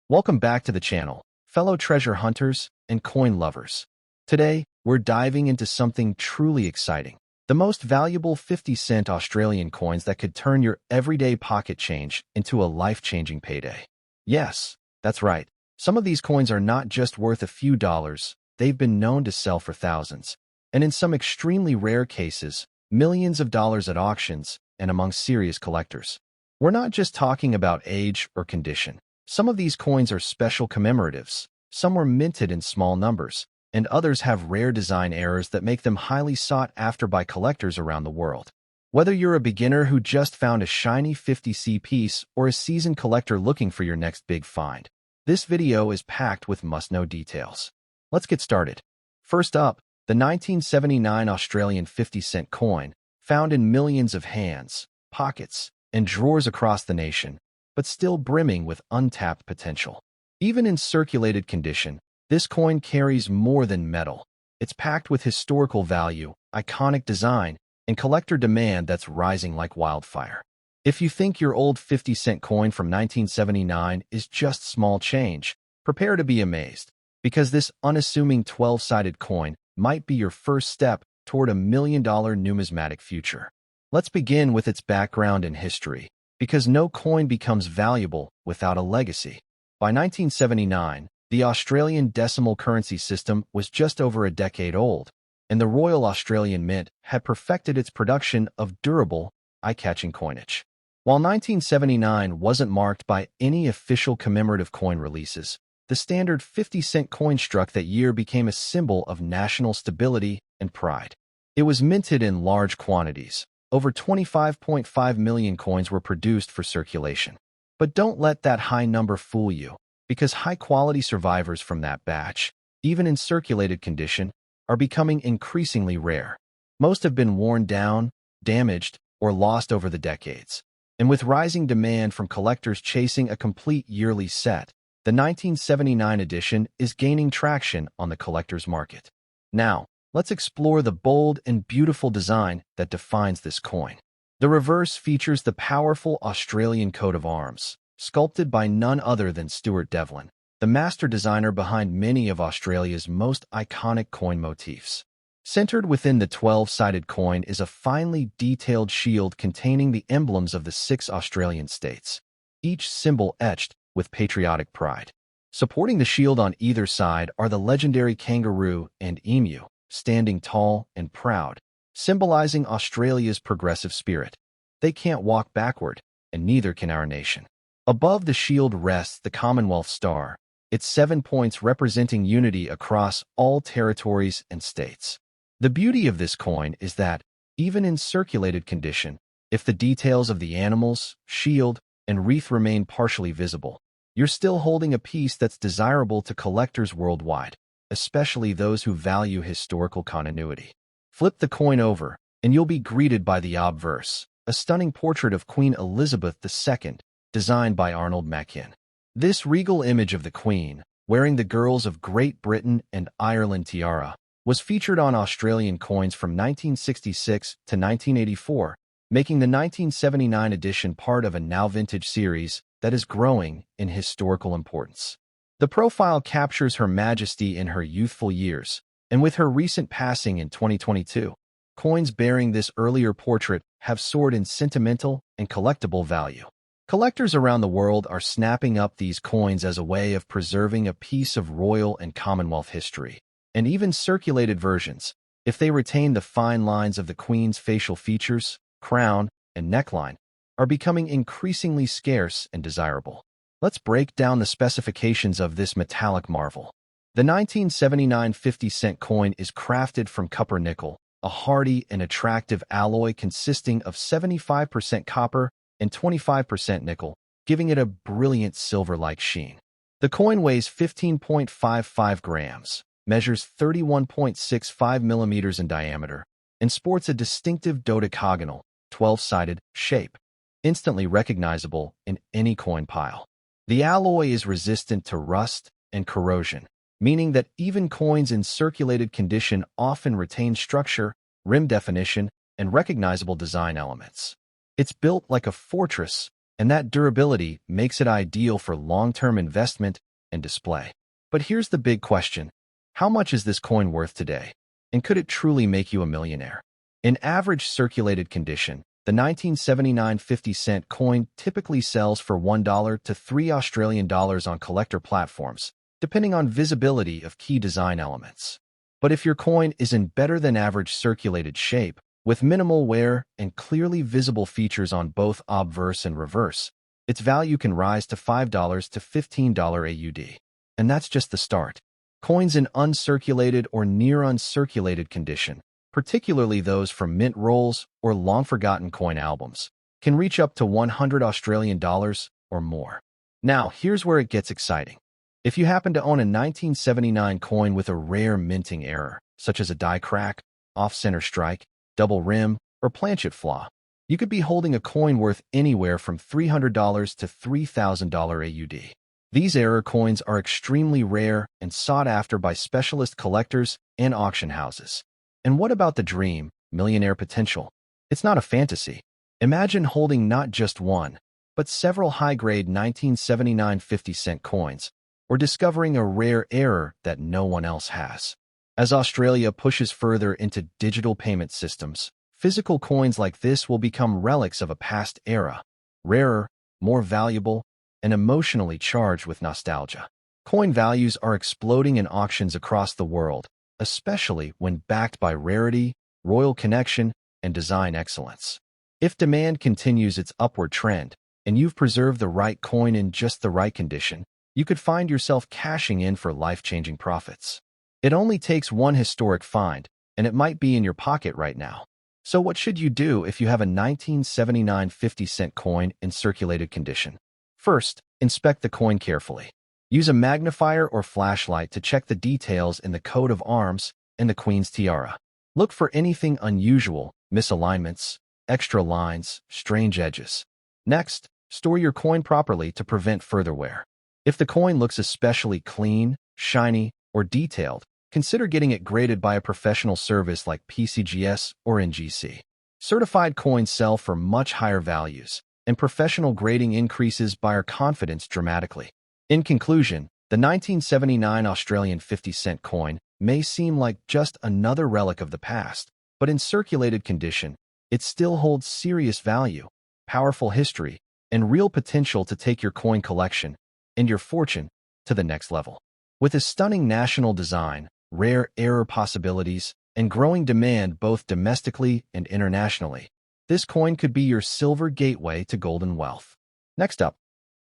Welcome back to the channel, fellow treasure hunters and coin lovers. Today, we're diving into something truly exciting. The most valuable 50-cent Australian coins that could turn your everyday pocket change into a life-changing payday. Yes, that's right. Some of these coins are not just worth a few dollars, they've been known to sell for thousands. And in some extremely rare cases, millions of dollars at auctions and among serious collectors. We're not just talking about age or condition. Some of these coins are special commemoratives, some were minted in small numbers, and others have rare design errors that make them highly sought after by collectors around the world. Whether you're a beginner who just found a shiny 50C piece or a seasoned collector looking for your next big find, this video is packed with must-know details. Let's get started. First up, the 1979 Australian 50-cent coin, found in millions of hands, pockets, and drawers across the nation, but still brimming with untapped potential. Even in circulated condition, this coin carries more than metal. It's packed with historical value, iconic design, and collector demand that's rising like wildfire. If you think your old 50-cent coin from 1979 is just small change, prepare to be amazed, because this unassuming 12-sided coin might be your first step toward $1 million numismatic future. Let's begin with its background and history, because no coin becomes valuable without a legacy. By 1979, the Australian decimal currency system was just over a decade old, and the Royal Australian Mint had perfected its production of durable, eye-catching coinage. While 1979 wasn't marked by any official commemorative coin releases, the standard 50-cent coin struck that year became a symbol of national stability and pride. It was minted in large quantities. Over 25.5 million coins were produced for circulation. But don't let that high number fool you, because high-quality survivors from that batch, even in circulated condition, are becoming increasingly rare. Most have been worn down, damaged, or lost over the decades. And with rising demand from collectors chasing a complete yearly set, the 1979 edition is gaining traction on the collector's market. Now, let's explore the bold and beautiful design that defines this coin. The reverse features the powerful Australian coat of arms, sculpted by none other than Stuart Devlin, the master designer behind many of Australia's most iconic coin motifs. Centered within the 12-sided coin is a finely detailed shield containing the emblems of the 6 Australian states, each symbol etched with patriotic pride. Supporting the shield on either side are the legendary kangaroo and emu, standing tall and proud, symbolizing Australia's progressive spirit. They can't walk backward, and neither can our nation. Above the shield rests the Commonwealth Star, its 7 points representing unity across all territories and states. The beauty of this coin is that, even in circulated condition, if the details of the animals, shield, and wreath remain partially visible, you're still holding a piece that's desirable to collectors worldwide, especially those who value historical continuity. Flip the coin over, and you'll be greeted by the obverse, a stunning portrait of Queen Elizabeth II, designed by Arnold Machin. This regal image of the Queen, wearing the Girls of Great Britain and Ireland tiara, was featured on Australian coins from 1966 to 1984, making the 1979 edition part of a now-vintage series that is growing in historical importance. The profile captures Her Majesty in her youthful years, and with her recent passing in 2022, coins bearing this earlier portrait have soared in sentimental and collectible value. Collectors around the world are snapping up these coins as a way of preserving a piece of royal and Commonwealth history, and even circulated versions, if they retain the fine lines of the Queen's facial features, crown, and neckline, are becoming increasingly scarce and desirable. Let's break down the specifications of this metallic marvel. The 1979 50-cent coin is crafted from copper nickel, a hardy and attractive alloy consisting of 75% copper and 25% nickel, giving it a brilliant silver-like sheen. The coin weighs 15.55 grams, measures 31.65 millimeters in diameter, and sports a distinctive dodecagonal, 12-sided shape, instantly recognizable in any coin pile. The alloy is resistant to rust and corrosion, meaning that even coins in circulated condition often retain structure, rim definition, and recognizable design elements. It's built like a fortress, and that durability makes it ideal for long-term investment and display. But here's the big question. How much is this coin worth today? And could it truly make you a millionaire? In average circulated condition, the 1979 50-cent coin typically sells for $1 to $3 on collector platforms, depending on visibility of key design elements. But if your coin is in better than average circulated shape, with minimal wear and clearly visible features on both obverse and reverse, its value can rise to $5 to $15 AUD. And that's just the start. Coins in uncirculated or near uncirculated condition, particularly those from mint rolls or long-forgotten coin albums, can reach up to $100 or more. Now, here's where it gets exciting. If you happen to own a 1979 coin with a rare minting error, such as a die crack, off-center strike, double rim, or planchet flaw, you could be holding a coin worth anywhere from $300 to $3,000 AUD. These error coins are extremely rare and sought after by specialist collectors and auction houses. And what about the dream, millionaire potential? It's not a fantasy. Imagine holding not just one, but several high-grade 1979 50-cent coins, or discovering a rare error that no one else has. As Australia pushes further into digital payment systems, physical coins like this will become relics of a past era, rarer, more valuable, and emotionally charged with nostalgia. Coin values are exploding in auctions across the world, especially when backed by rarity, royal connection, and design excellence. If demand continues its upward trend, and you've preserved the right coin in just the right condition, you could find yourself cashing in for life-changing profits. It only takes one historic find, and it might be in your pocket right now. So what should you do if you have a 1979 50-cent coin in circulated condition? First, inspect the coin carefully. Use a magnifier or flashlight to check the details in the coat of arms and the Queen's tiara. Look for anything unusual, misalignments, extra lines, strange edges. Next, store your coin properly to prevent further wear. If the coin looks especially clean, shiny, or detailed, consider getting it graded by a professional service like PCGS or NGC. Certified coins sell for much higher values, and professional grading increases buyer confidence dramatically. In conclusion, the 1979 Australian 50-cent coin may seem like just another relic of the past, but in circulated condition, it still holds serious value, powerful history, and real potential to take your coin collection and your fortune to the next level. With a stunning national design, rare error possibilities, and growing demand both domestically and internationally, this coin could be your silver gateway to golden wealth. Next up,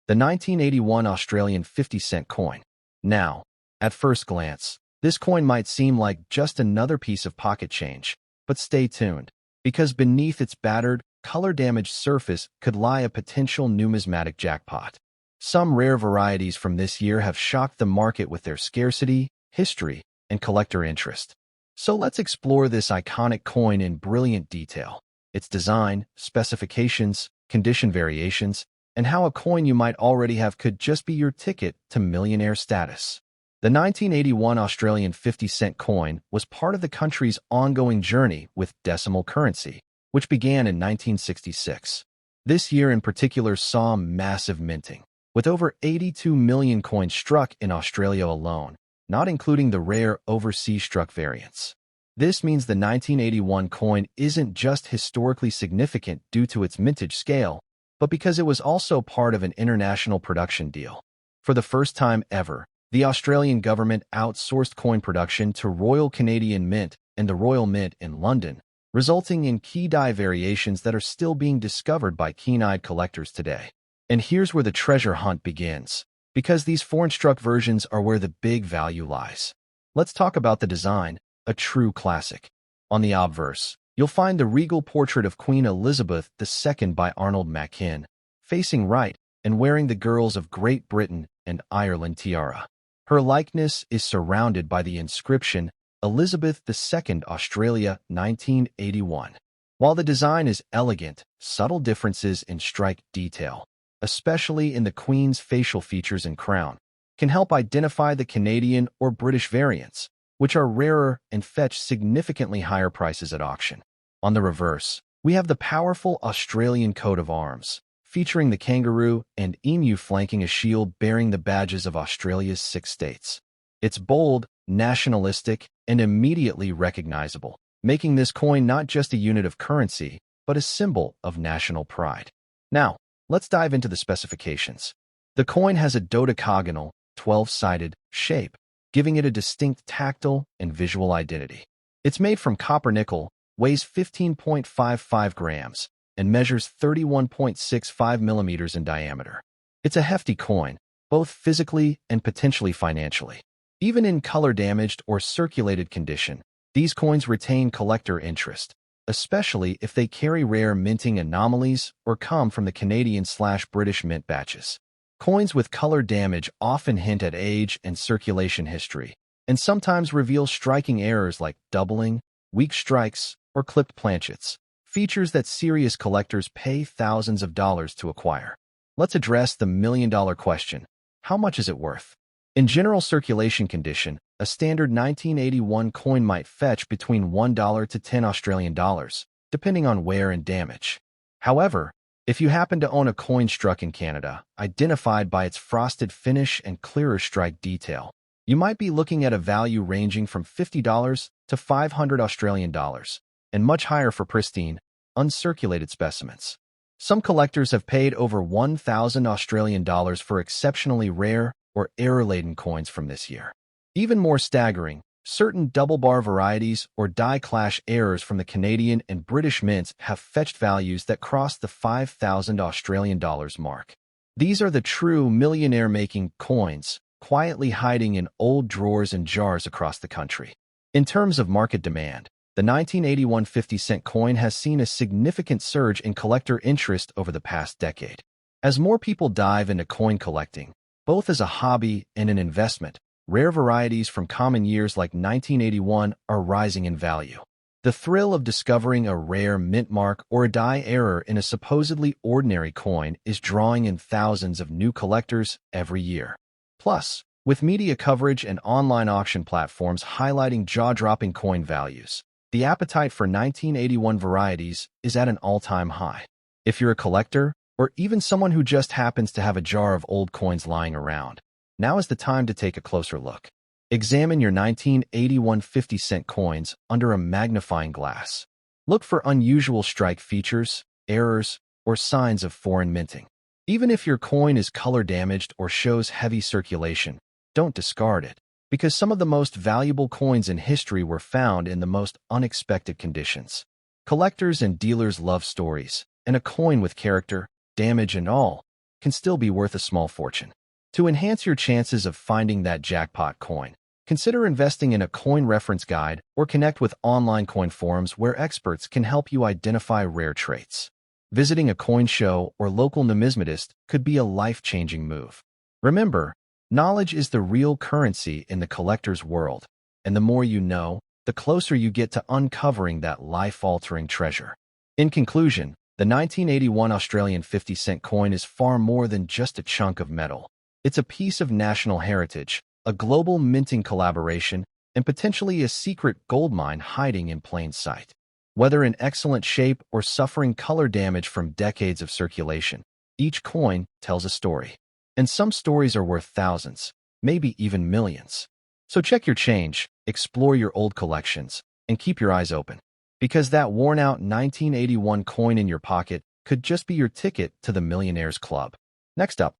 the 1981 Australian 50-cent coin. Now, at first glance, this coin might seem like just another piece of pocket change, but stay tuned, because beneath its battered, color-damaged surface could lie a potential numismatic jackpot. Some rare varieties from this year have shocked the market with their scarcity, history, and collector interest. So let's explore this iconic coin in brilliant detail. Its design, specifications, condition variations, and how a coin you might already have could just be your ticket to millionaire status. The 1981 Australian 50-cent coin was part of the country's ongoing journey with decimal currency, which began in 1966. This year in particular saw massive minting, with over 82 million coins struck in Australia alone, not including the rare overseas struck variants. This means the 1981 coin isn't just historically significant due to its mintage scale, but because it was also part of an international production deal. For the first time ever, the Australian government outsourced coin production to Royal Canadian Mint and the Royal Mint in London, resulting in key die variations that are still being discovered by keen-eyed collectors today. And here's where the treasure hunt begins, because these foreign-struck versions are where the big value lies. Let's talk about the design, a true classic. On the obverse, you'll find the regal portrait of Queen Elizabeth II by Arnold Machin, facing right and wearing the Girls of Great Britain and Ireland tiara. Her likeness is surrounded by the inscription, Elizabeth II Australia 1981. While the design is elegant, subtle differences in strike detail, especially in the Queen's facial features and crown, can help identify the Canadian or British variants, which are rarer and fetch significantly higher prices at auction. On the reverse, we have the powerful Australian coat of arms, featuring the kangaroo and emu flanking a shield bearing the badges of Australia's 6 states. It's bold, nationalistic, and immediately recognizable, making this coin not just a unit of currency, but a symbol of national pride. Now, let's dive into the specifications. The coin has a dodecagonal, 12-sided shape, giving it a distinct tactile and visual identity. It's made from copper nickel, weighs 15.55 grams, and measures 31.65 millimeters in diameter. It's a hefty coin, both physically and potentially financially. Even in color-damaged or circulated condition, these coins retain collector interest, especially if they carry rare minting anomalies or come from the Canadian/British mint batches. Coins with color damage often hint at age and circulation history, and sometimes reveal striking errors like doubling, weak strikes, or clipped planchets, features that serious collectors pay thousands of dollars to acquire. Let's address the million-dollar question: how much is it worth? In general circulation condition, a standard 1981 coin might fetch between $1 to $10 depending on wear and damage. However, if you happen to own a coin struck in Canada, identified by its frosted finish and clearer strike detail, you might be looking at a value ranging from $50 to $500, and much higher for pristine, uncirculated specimens. Some collectors have paid over $1,000 for exceptionally rare or error-laden coins from this year. Even more staggering, certain double-bar varieties or die-clash errors from the Canadian and British mints have fetched values that cross the $5,000 mark. These are the true millionaire-making coins, quietly hiding in old drawers and jars across the country. In terms of market demand, the 1981 50-cent coin has seen a significant surge in collector interest over the past decade. As more people dive into coin collecting, both as a hobby and an investment, rare varieties from common years like 1981 are rising in value. The thrill of discovering a rare mint mark or a die error in a supposedly ordinary coin is drawing in thousands of new collectors every year. Plus, with media coverage and online auction platforms highlighting jaw-dropping coin values, the appetite for 1981 varieties is at an all-time high. If you're a collector, or even someone who just happens to have a jar of old coins lying around, now is the time to take a closer look. Examine your 1981 50-cent coins under a magnifying glass. Look for unusual strike features, errors, or signs of foreign minting. Even if your coin is color damaged or shows heavy circulation, don't discard it, because some of the most valuable coins in history were found in the most unexpected conditions. Collectors and dealers love stories, and a coin with character, damage and all, can still be worth a small fortune. To enhance your chances of finding that jackpot coin, consider investing in a coin reference guide or connect with online coin forums where experts can help you identify rare traits. Visiting a coin show or local numismatist could be a life-changing move. Remember, knowledge is the real currency in the collector's world, and the more you know, the closer you get to uncovering that life-altering treasure. In conclusion, the 1981 Australian 50-cent coin is far more than just a chunk of metal. It's a piece of national heritage, a global minting collaboration, and potentially a secret goldmine hiding in plain sight. Whether in excellent shape or suffering color damage from decades of circulation, each coin tells a story. And some stories are worth thousands, maybe even millions. So check your change, explore your old collections, and keep your eyes open. Because that worn-out 1981 coin in your pocket could just be your ticket to the Millionaires Club. Next up,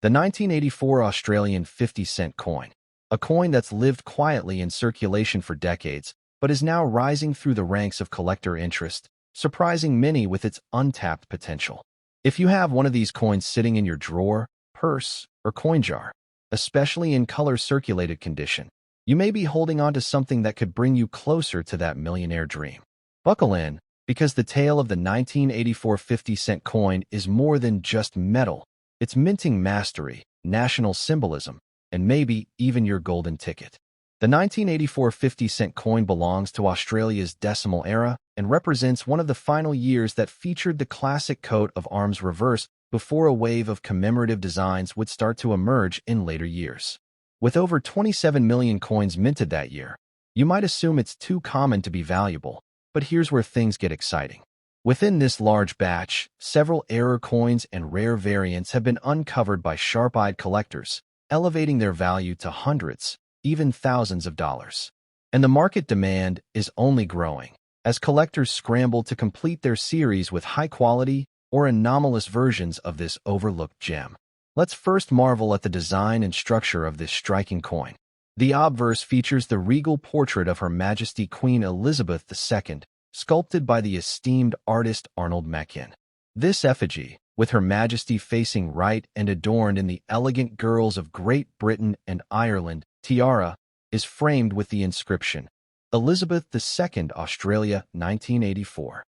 the 1984 Australian 50-cent coin, a coin that's lived quietly in circulation for decades, but is now rising through the ranks of collector interest, surprising many with its untapped potential. If you have one of these coins sitting in your drawer, purse, or coin jar, especially in color-circulated condition, you may be holding on to something that could bring you closer to that millionaire dream. Buckle in, because the tale of the 1984 50-cent coin is more than just metal. It's minting mastery, national symbolism, and maybe even your golden ticket. The 1984 50-cent coin belongs to Australia's decimal era and represents one of the final years that featured the classic coat of arms reverse before a wave of commemorative designs would start to emerge in later years. With over 27 million coins minted that year, you might assume it's too common to be valuable, but here's where things get exciting. Within this large batch, several error coins and rare variants have been uncovered by sharp-eyed collectors, elevating their value to hundreds, even thousands of dollars. And the market demand is only growing, as collectors scramble to complete their series with high-quality or anomalous versions of this overlooked gem. Let's first marvel at the design and structure of this striking coin. The obverse features the regal portrait of Her Majesty Queen Elizabeth II, sculpted by the esteemed artist Arnold Machin. This effigy, with Her Majesty facing right and adorned in the elegant girls of Great Britain and Ireland tiara, is framed with the inscription, Elizabeth II, Australia, 1984.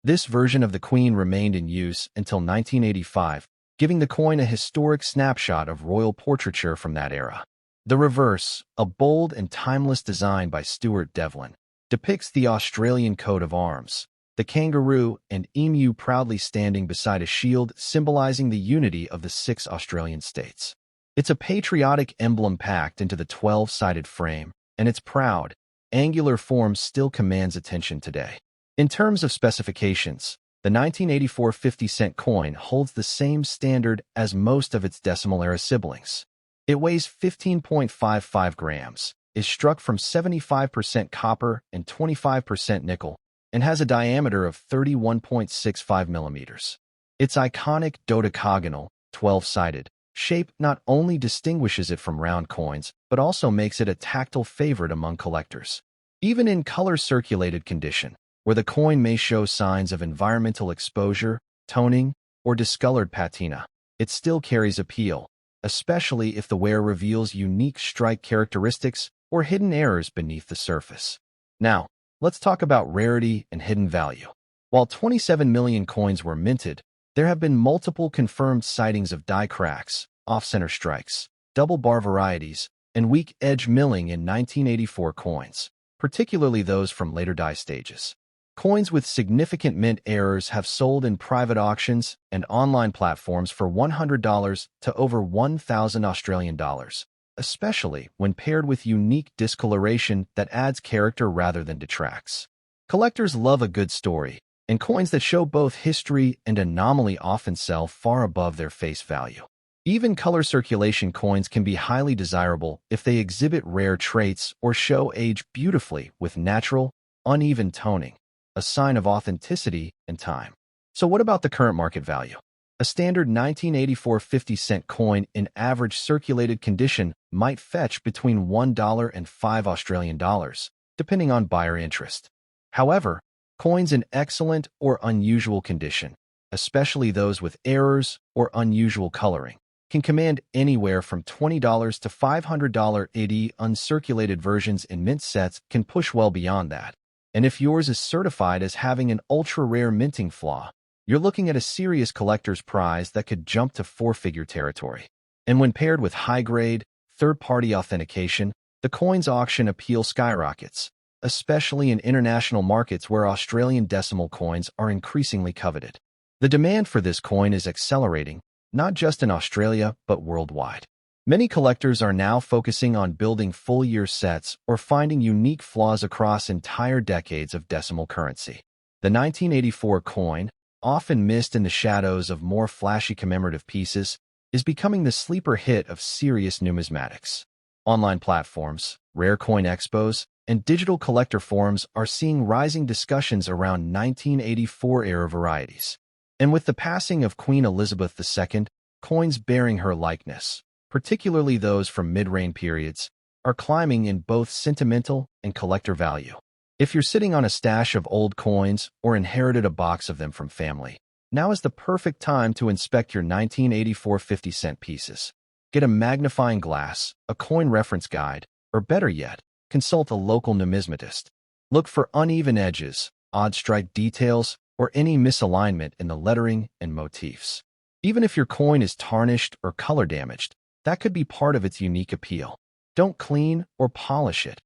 This version of the Queen remained in use until 1985, giving the coin a historic snapshot of royal portraiture from that era. The reverse, a bold and timeless design by Stuart Devlin, depicts the Australian coat of arms, the kangaroo and emu proudly standing beside a shield symbolizing the unity of the 6 Australian states. It's a patriotic emblem packed into the 12-sided frame, and its proud, angular form still commands attention today. In terms of specifications, the 1984 50-cent coin holds the same standard as most of its decimal-era siblings. It weighs 15.55 grams, is struck from 75% copper and 25% nickel, and has a diameter of 31.65 millimeters. Its iconic dodecagonal, 12-sided, shape not only distinguishes it from round coins, but also makes it a tactile favorite among collectors. Even in color-circulated condition, where the coin may show signs of environmental exposure, toning, or discolored patina, it still carries appeal, especially if the wearer reveals unique strike characteristics or hidden errors beneath the surface. Now, let's talk about rarity and hidden value. While 27 million coins were minted, there have been multiple confirmed sightings of die cracks, off-center strikes, double bar varieties, and weak edge milling in 1984 coins, particularly those from later die stages. Coins with significant mint errors have sold in private auctions and online platforms for $100 to over 1,000 Australian dollars, especially when paired with unique discoloration that adds character rather than detracts. Collectors love a good story, and coins that show both history and anomaly often sell far above their face value. Even color circulation coins can be highly desirable if they exhibit rare traits or show age beautifully with natural, uneven toning, a sign of authenticity and time. So what about the current market value? A standard 1984 50-cent coin in average circulated condition might fetch between $1 and $5 Australian dollars, depending on buyer interest. However, coins in excellent or unusual condition, especially those with errors or unusual coloring, can command anywhere from $20 to $500. Uncirculated versions in mint sets can push well beyond that. And if yours is certified as having an ultra-rare minting flaw, you're looking at a serious collector's prize that could jump to 4-figure territory. And when paired with high-grade, third-party authentication, the coin's auction appeal skyrockets, especially in international markets where Australian decimal coins are increasingly coveted. The demand for this coin is accelerating, not just in Australia, but worldwide. Many collectors are now focusing on building full-year sets or finding unique flaws across entire decades of decimal currency. The 1984 coin, often missed in the shadows of more flashy commemorative pieces, is becoming the sleeper hit of serious numismatics. Online platforms, rare coin expos, and digital collector forums are seeing rising discussions around 1984-era varieties. And with the passing of Queen Elizabeth II, coins bearing her likeness, particularly those from mid-reign periods, are climbing in both sentimental and collector value. If you're sitting on a stash of old coins or inherited a box of them from family, now is the perfect time to inspect your 1984 50-cent pieces. Get a magnifying glass, a coin reference guide, or better yet, consult a local numismatist. Look for uneven edges, odd strike details, or any misalignment in the lettering and motifs. Even if your coin is tarnished or color damaged, that could be part of its unique appeal. Don't clean or polish it.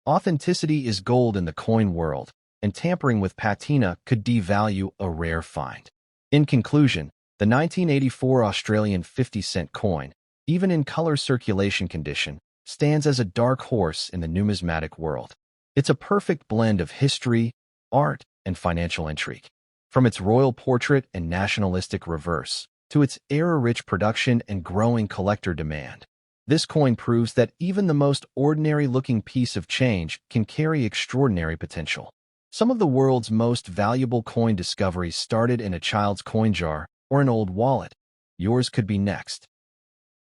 Authenticity is gold in the coin world, and tampering with patina could devalue a rare find. In conclusion, the 1984 Australian 50-cent coin, even in color circulation condition, stands as a dark horse in the numismatic world. It's a perfect blend of history, art, and financial intrigue. From its royal portrait and nationalistic reverse, to its era-rich production and growing collector demand, this coin proves that even the most ordinary-looking piece of change can carry extraordinary potential. Some of the world's most valuable coin discoveries started in a child's coin jar or an old wallet. Yours could be next.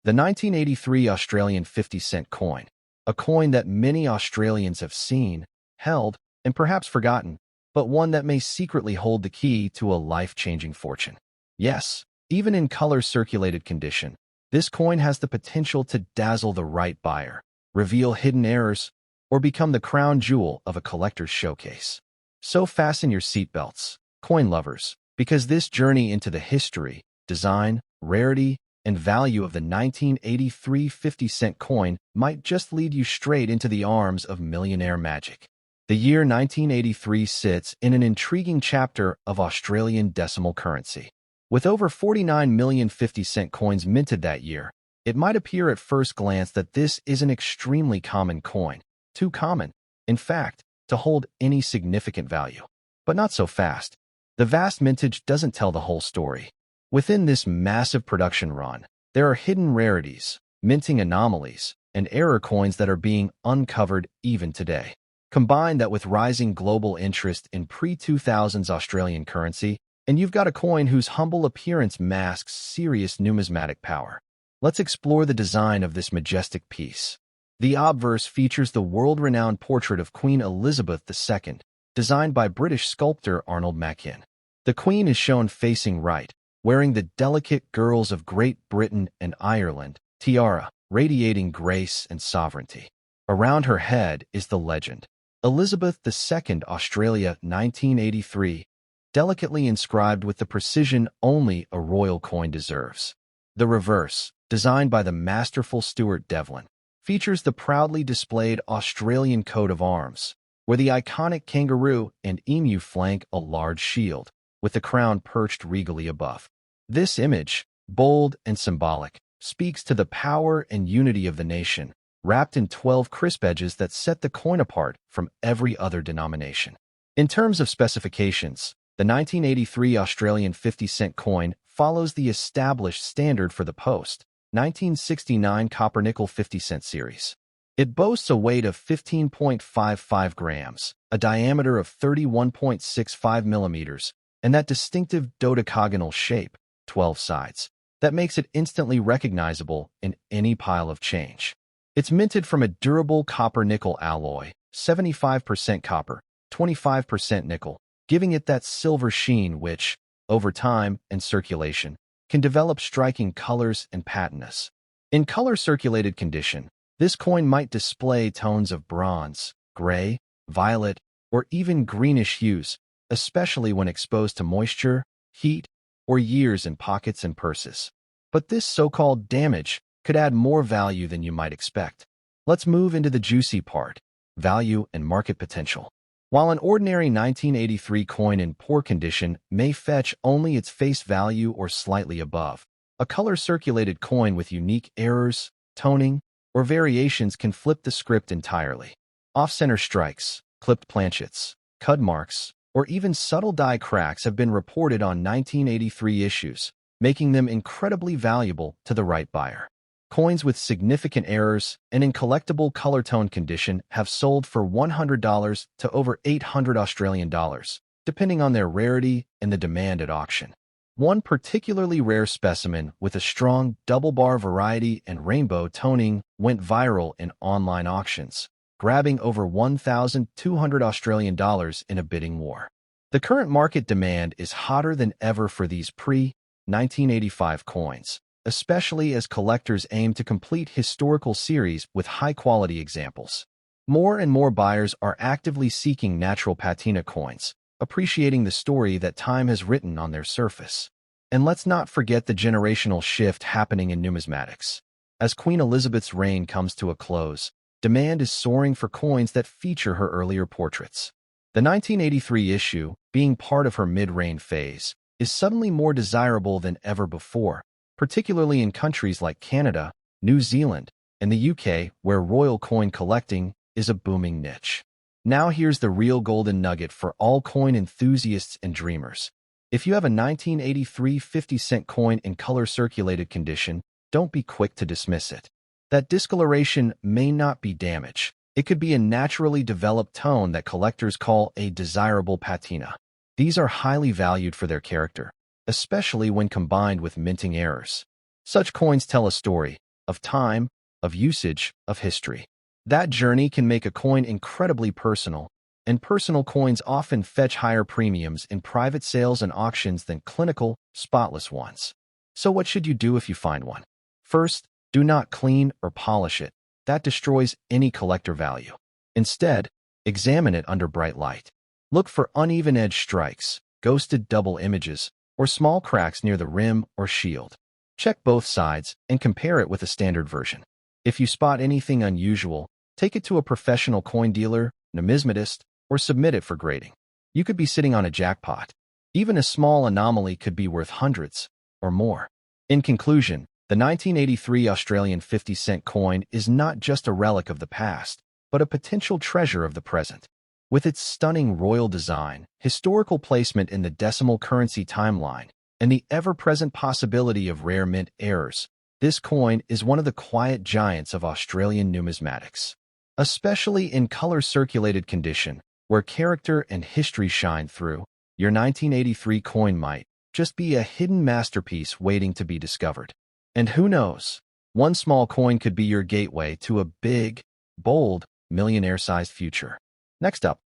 The 1983 Australian 50-cent coin, a coin that many Australians have seen, held, and perhaps forgotten, but one that may secretly hold the key to a life-changing fortune. Yes, even in color-circulated condition, this coin has the potential to dazzle the right buyer, reveal hidden errors, or become the crown jewel of a collector's showcase. So fasten your seatbelts, coin lovers, because this journey into the history, design, rarity, and value of the 1983 50-cent coin might just lead you straight into the arms of millionaire magic. The year 1983 sits in an intriguing chapter of Australian decimal currency. With over 49 million 50-cent coins minted that year, it might appear at first glance that this is an extremely common coin, too common, in fact, to hold any significant value. But not so fast. The vast mintage doesn't tell the whole story. Within this massive production run, there are hidden rarities, minting anomalies, and error coins that are being uncovered even today. Combine that with rising global interest in pre-2000s Australian currency, and you've got a coin whose humble appearance masks serious numismatic power. Let's explore the design of this majestic piece. The obverse features the world-renowned portrait of Queen Elizabeth II, designed by British sculptor Arnold Machin. The Queen is shown facing right, wearing the delicate Girls of Great Britain and Ireland tiara, radiating grace and sovereignty. Around her head is the legend, Elizabeth II, Australia, 1983, delicately inscribed with the precision only a royal coin deserves. The reverse, designed by the masterful Stuart Devlin, features the proudly displayed Australian coat of arms, where the iconic kangaroo and emu flank a large shield, with the crown perched regally above. This image, bold and symbolic, speaks to the power and unity of the nation, wrapped in 12 crisp edges that set the coin apart from every other denomination. In terms of specifications, the 1983 Australian 50-cent coin follows the established standard for the post-1969 copper-nickel 50-cent series. It boasts a weight of 15.55 grams, a diameter of 31.65 millimeters, and that distinctive dodecagonal shape, 12 sides, that makes it instantly recognizable in any pile of change. It's minted from a durable copper-nickel alloy, 75% copper, 25% nickel, giving it that silver sheen which, over time and circulation, can develop striking colors and patiness. In color-circulated condition, this coin might display tones of bronze, gray, violet, or even greenish hues, especially when exposed to moisture, heat, or years in pockets and purses. But this so-called damage could add more value than you might expect. Let's move into the juicy part, value and market potential. While an ordinary 1983 coin in poor condition may fetch only its face value or slightly above, a color-circulated coin with unique errors, toning, or variations can flip the script entirely. Off-center strikes, clipped planchets, cut marks, or even subtle die cracks have been reported on 1983 issues, making them incredibly valuable to the right buyer. Coins with significant errors and in collectible color tone condition have sold for $100 to over $800 Australian dollars, depending on their rarity and the demand at auction. One particularly rare specimen with a strong double-bar variety and rainbow toning went viral in online auctions, grabbing over 1,200 Australian dollars in a bidding war. The current market demand is hotter than ever for these pre-1985 coins, especially as collectors aim to complete historical series with high-quality examples. More and more buyers are actively seeking natural patina coins, appreciating the story that time has written on their surface. And let's not forget the generational shift happening in numismatics. As Queen Elizabeth's reign comes to a close, demand is soaring for coins that feature her earlier portraits. The 1983 issue, being part of her mid-reign phase, is suddenly more desirable than ever before, particularly in countries like Canada, New Zealand, and the UK, where royal coin collecting is a booming niche. Now here's the real golden nugget for all coin enthusiasts and dreamers. If you have a 1983 50-cent coin in color-circulated condition, don't be quick to dismiss it. That discoloration may not be damage. It could be a naturally developed tone that collectors call a desirable patina. These are highly valued for their character, especially when combined with minting errors. Such coins tell a story of time, of usage, of history. That journey can make a coin incredibly personal, and personal coins often fetch higher premiums in private sales and auctions than clinical, spotless ones. So what should you do if you find one? First, do not clean or polish it. That destroys any collector value. Instead, examine it under bright light. Look for uneven edge strikes, ghosted double images, or small cracks near the rim or shield. Check both sides and compare it with a standard version. If you spot anything unusual, take it to a professional coin dealer, numismatist, or submit it for grading. You could be sitting on a jackpot. Even a small anomaly could be worth hundreds or more. In conclusion, the 1983 Australian 50-cent coin is not just a relic of the past, but a potential treasure of the present. With its stunning royal design, historical placement in the decimal currency timeline, and the ever-present possibility of rare mint errors, this coin is one of the quiet giants of Australian numismatics. Especially in color-circulated condition, where character and history shine through, your 1983 coin might just be a hidden masterpiece waiting to be discovered. And who knows, one small coin could be your gateway to a big, bold, millionaire-sized future. Next up,